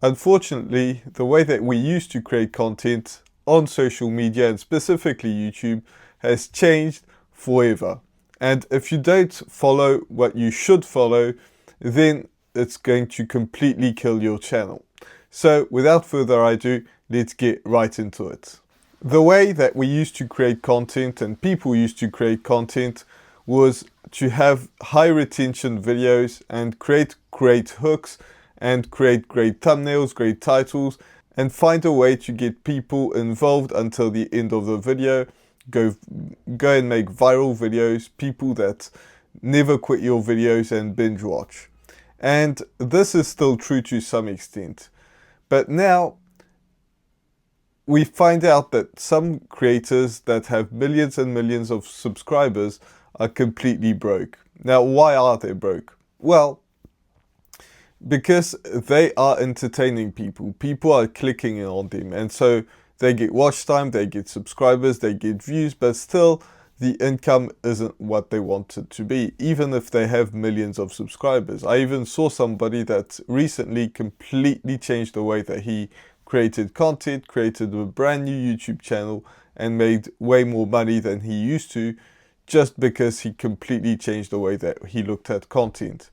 Unfortunately, the way that we used to create content on social media and specifically YouTube has changed forever. And if you don't follow what you should follow, then it's going to completely kill your channel. So without further ado, let's get right into it. The way that we used to create content and people used to create content was to have high retention videos and create great hooks and create great thumbnails, great titles, and find a way to get people involved until the end of the video. Go and make viral videos, people that never quit your videos and binge watch. And this is still true to some extent. But now we find out that some creators that have millions and millions of subscribers are completely broke. Now, why are they broke? Well, because they are entertaining people. People are clicking on them, and so they get watch time, they get subscribers, they get views, but still the income isn't what they want it to be, even if they have millions of subscribers. I even saw somebody that recently completely changed the way that he created content, created a brand new YouTube channel, and made way more money than he used to, just because he completely changed the way that he looked at content.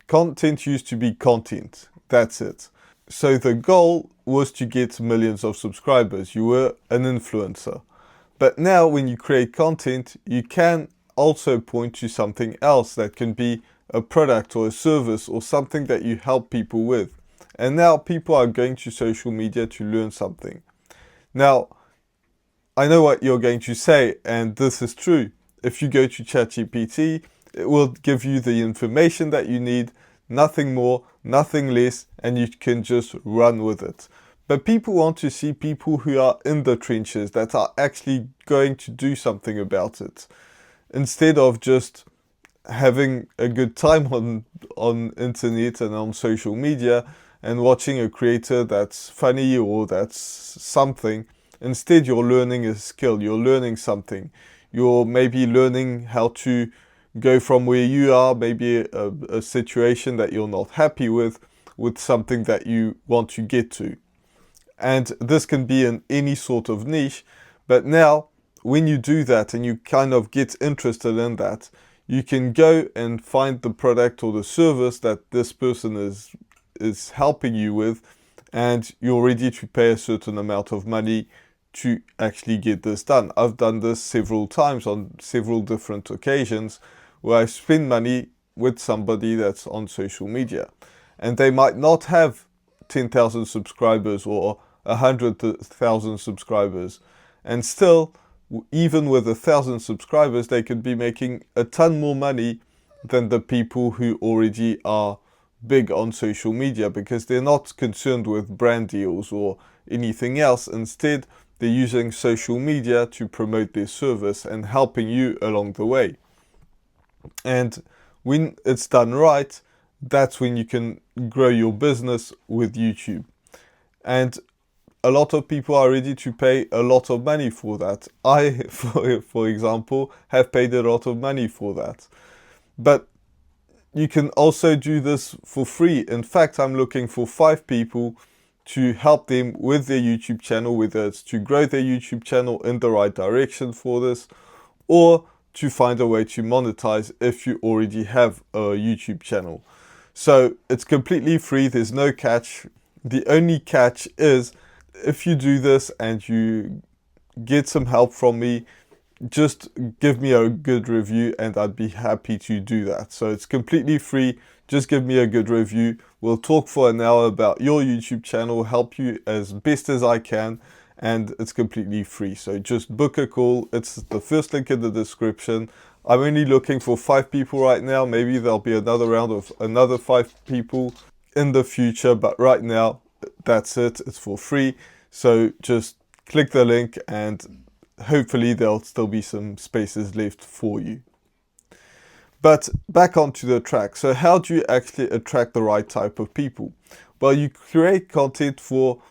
Content used to be content, that's it. So the goal was to get millions of subscribers. You were an influencer. But now when you create content, you can also point to something else that can be a product or a service or something that you help people with. And now people are going to social media to learn something. Now, I know what you're going to say, and this is true. If you go to ChatGPT, it will give you the information that you need, nothing more, nothing less, and you can just run with it. But people want to see people who are in the trenches, that are actually going to do something about it, instead of just having a good time on internet and on social media and watching a creator that's funny or that's something. Instead, you're learning a skill, you're learning something. You're maybe learning how to go from where you are, maybe a situation that you're not happy with something that you want to get to. And this can be in any sort of niche. But now, when you do that and you kind of get interested in that, you can go and find the product or the service that this person is helping you with, and you're ready to pay a certain amount of money to actually get this done. I've done this several times on several different occasions where I spend money with somebody that's on social media. And they might not have 10,000 subscribers or 100,000 subscribers. And still, even with 1,000 subscribers, they could be making a ton more money than the people who already are big on social media, because they're not concerned with brand deals or anything else. Instead, they're using social media to promote their service and helping you along the way. And when it's done right, that's when you can grow your business with YouTube. And a lot of people are ready to pay a lot of money for that. I, for example, have paid a lot of money for that. But you can also do this for free. In fact, I'm looking for 5 people to help them with their YouTube channel, whether it's to grow their YouTube channel in the right direction for this, or to find a way to monetize if you already have a YouTube channel. So it's completely free, there's no catch. The only catch is if you do this and you get some help from me, just give me a good review and I'd be happy to do that. So it's completely free. Just give me a good review. We'll talk for an hour about your YouTube channel, help you as best as I can, and it's completely free. So just book a call. It's the first link in the description. I'm only looking for 5 people right now. Maybe there'll be another round of another 5 people in the future, but right now that's it. It's for free. So just click the link and hopefully there'll still be some spaces left for you. But back onto the track. So how do you actually attract the right type of people? Well, you create content for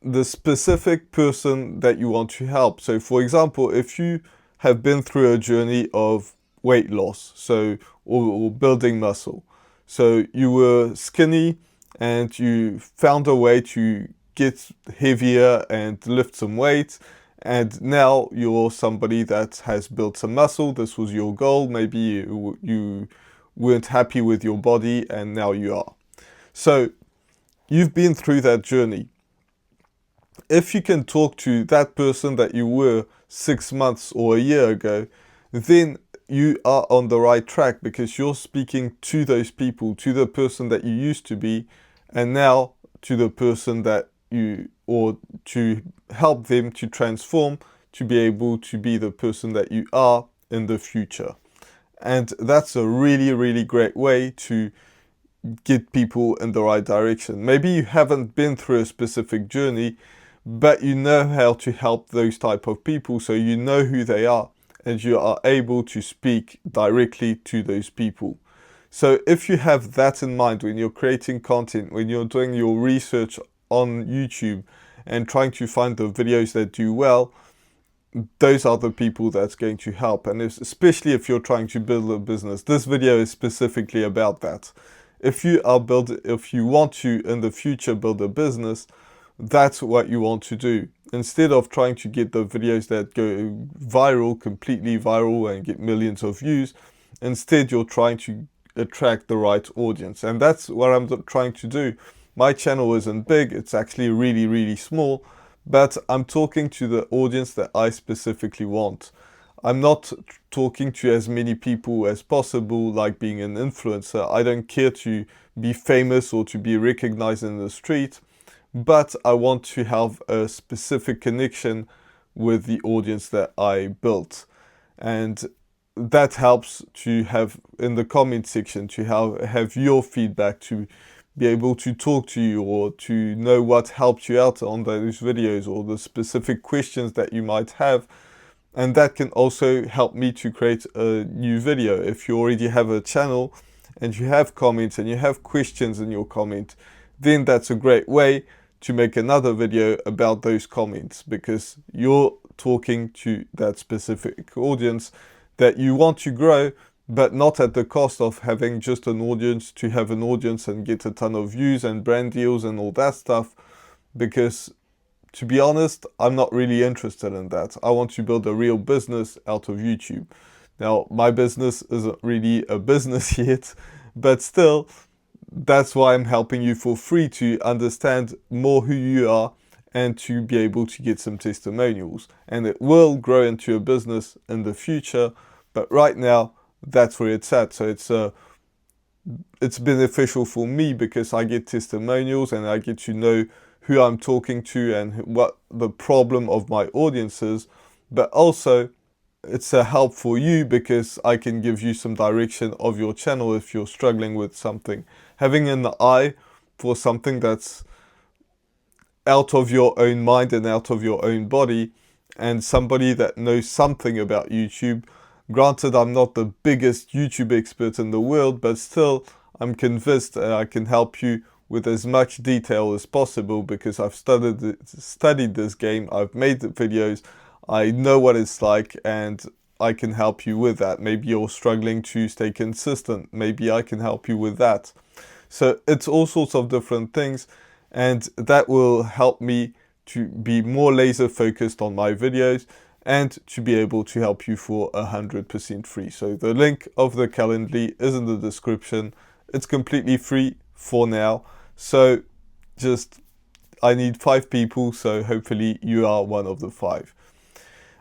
the specific person that you want to help. So for example, if you have been through a journey of weight loss, or building muscle. So you were skinny and you found a way to get heavier and lift some weight, and now you're somebody that has built some muscle. This was your goal. Maybe you weren't happy with your body, and now you are. So you've been through that journey. If you can talk to that person that you were 6 months or a year ago, then you are on the right track, because you're speaking to those people, to the person that you used to be, and now to the person that you, or to help them to transform to be able to be the person that you are in the future. And that's a really, really great way to get people in the right direction. Maybe you haven't been through a specific journey, but you know how to help those type of people, so you know who they are, and you are able to speak directly to those people. So if you have that in mind when you're creating content, when you're doing your research on YouTube and trying to find the videos that do well, those are the people that's going to help. And especially if you're trying to build a business, this video is specifically about that. If you want to in the future build a business, that's what you want to do. Instead of trying to get the videos that go viral, completely viral, and get millions of views, instead you're trying to attract the right audience. And that's what I'm trying to do. My channel isn't big, it's actually really, really small, but I'm talking to the audience that I specifically want. I'm not talking to as many people as possible, like being an influencer. I don't care to be famous or to be recognized in the street, but I want to have a specific connection with the audience that I built. And that helps to have in the comment section, to have your feedback, to be able to talk to you, or to know what helped you out on those videos, or the specific questions that you might have. And that can also help me to create a new video. If you already have a channel and you have comments and you have questions in your comment, then that's a great way to make another video about those comments, because you're talking to that specific audience that you want to grow, but not at the cost of having just an audience to have an audience and get a ton of views and brand deals and all that stuff. Because to be honest, I'm not really interested in that. I want to build a real business out of YouTube. Now, my business isn't really a business yet, but still, that's why I'm helping you for free, to understand more who you are and to be able to get some testimonials. And it will grow into a business in the future, but right now, that's where it's at. So it's beneficial for me, because I get testimonials and I get to know who I'm talking to and what the problem of my audience is. But also, it's a help for you, because I can give you some direction of your channel if you're struggling with something. Having an eye for something that's out of your own mind and out of your own body, and somebody that knows something about YouTube. Granted, I'm not the biggest YouTube expert in the world, but still, I'm convinced that I can help you with as much detail as possible, because I've studied this game, I've made the videos, I know what it's like, and I can help you with that. Maybe you're struggling to stay consistent, maybe I can help you with that. So it's all sorts of different things, and that will help me to be more laser focused on my videos, and to be able to help you for 100% free. So the link of the Calendly is in the description. It's completely free for now. So I need 5 people, so hopefully you are one of the 5.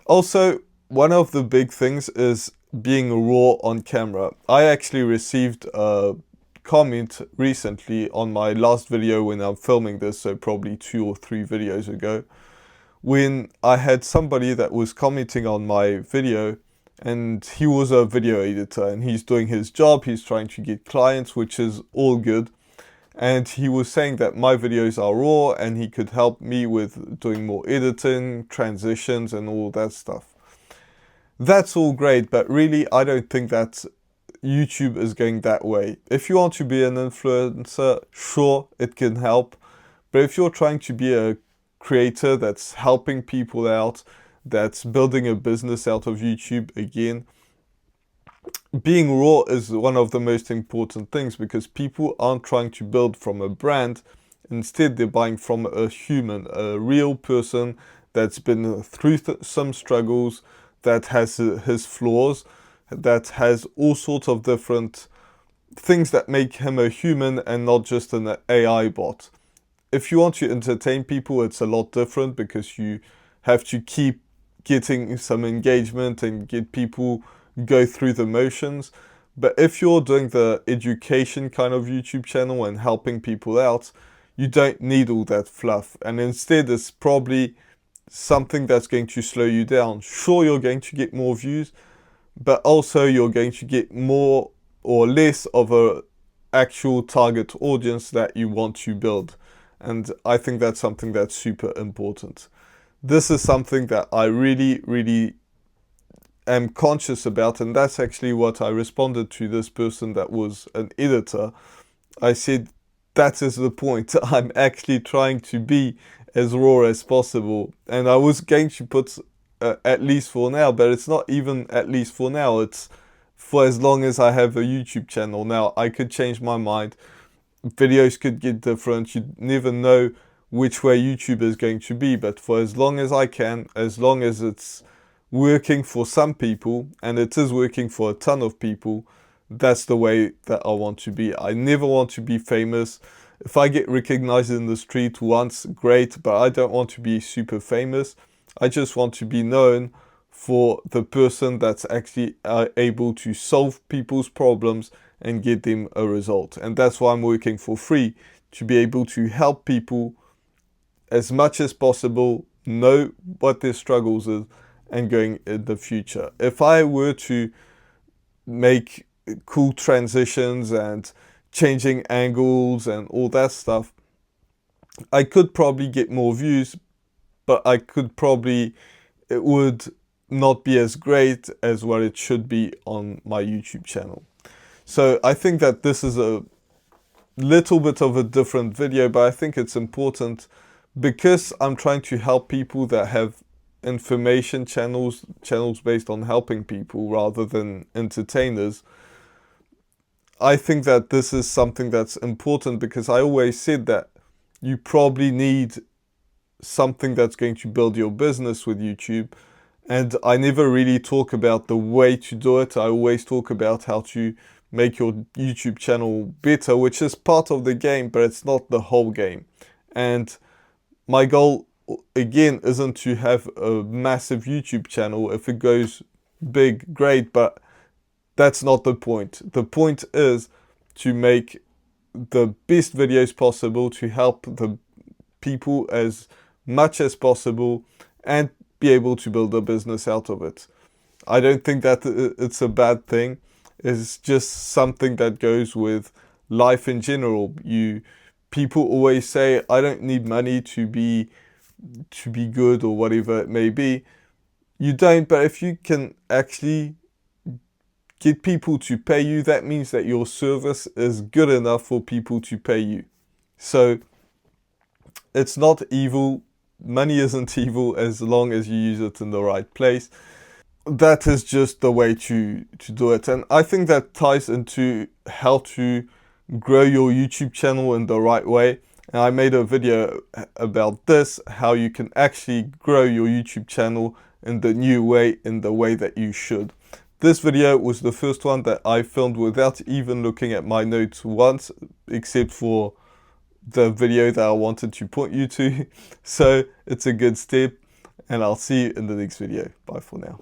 Also, one of the big things is being raw on camera. I actually received a comment recently on my last video when I'm filming this, so probably 2 or 3 videos ago, when I had somebody that was commenting on my video, and he was a video editor and he's doing his job, he's trying to get clients, which is all good. And he was saying that my videos are raw and he could help me with doing more editing, transitions and all that stuff. That's all great, but really I don't think that YouTube is going that way. If you want to be an influencer, sure, it can help. But if you're trying to be a creator that's helping people out, that's building a business out of YouTube, again, being raw is one of the most important things, because people aren't trying to build from a brand. Instead, they're buying from a human, a real person that's been through some struggles, that has his flaws, that has all sorts of different things that make him a human and not just an AI bot. If you want to entertain people, it's a lot different, because you have to keep getting some engagement and get people go through the motions. But if you're doing the education kind of YouTube channel and helping people out, you don't need all that fluff. And instead, it's probably something that's going to slow you down. Sure, you're going to get more views, but also you're going to get more or less of a actual target audience that you want to build. And I think that's something that's super important. This is something that I really, really am conscious about, and that's actually what I responded to this person that was an editor. I said, that is the point. I'm actually trying to be as raw as possible. And I was going to put at least for now, but it's not even at least for now. It's for as long as I have a YouTube channel. Now, I could change my mind. Videos could get different. You never know which way YouTube is going to be. But for as long as I can, as long as it's working for some people, and it is working for a ton of people, that's the way that I want to be. I never want to be famous. If I get recognized in the street once, great, but I don't want to be super famous. I just want to be known for the person that's actually able to solve people's problems and get them a result. And that's why I'm working for free, to be able to help people as much as possible, know what their struggles is, and going in the future. If I were to make cool transitions and changing angles and all that stuff, I could probably get more views, but it would not be as great as what it should be on my YouTube channel. So I think that this is a little bit of a different video, but I think it's important because I'm trying to help people that have information channels based on helping people rather than entertainers. I think that this is something that's important, because I always said that you probably need something that's going to build your business with YouTube. And I never really talk about the way to do it. I always talk about how to make your YouTube channel better, which is part of the game, but it's not the whole game. And my goal, again, isn't to have a massive YouTube channel. If it goes big, great, but that's not the point. The point is to make the best videos possible, to help the people as much as possible, and be able to build a business out of it. I don't think that it's a bad thing. It's just something that goes with life in general. People always say, I don't need money to be good, or whatever it may be. You don't, but if you can actually get people to pay you, that means that your service is good enough for people to pay you. So it's not evil. Money isn't evil as long as you use it in the right place. That is just the way to do it. And I think that ties into how to grow your YouTube channel in the right way. And I made a video about this, how you can actually grow your YouTube channel in the new way, in the way that you should. This video was the first one that I filmed without even looking at my notes once, except for the video that I wanted to point you to. So it's a good step, and I'll see you in the next video. Bye for now.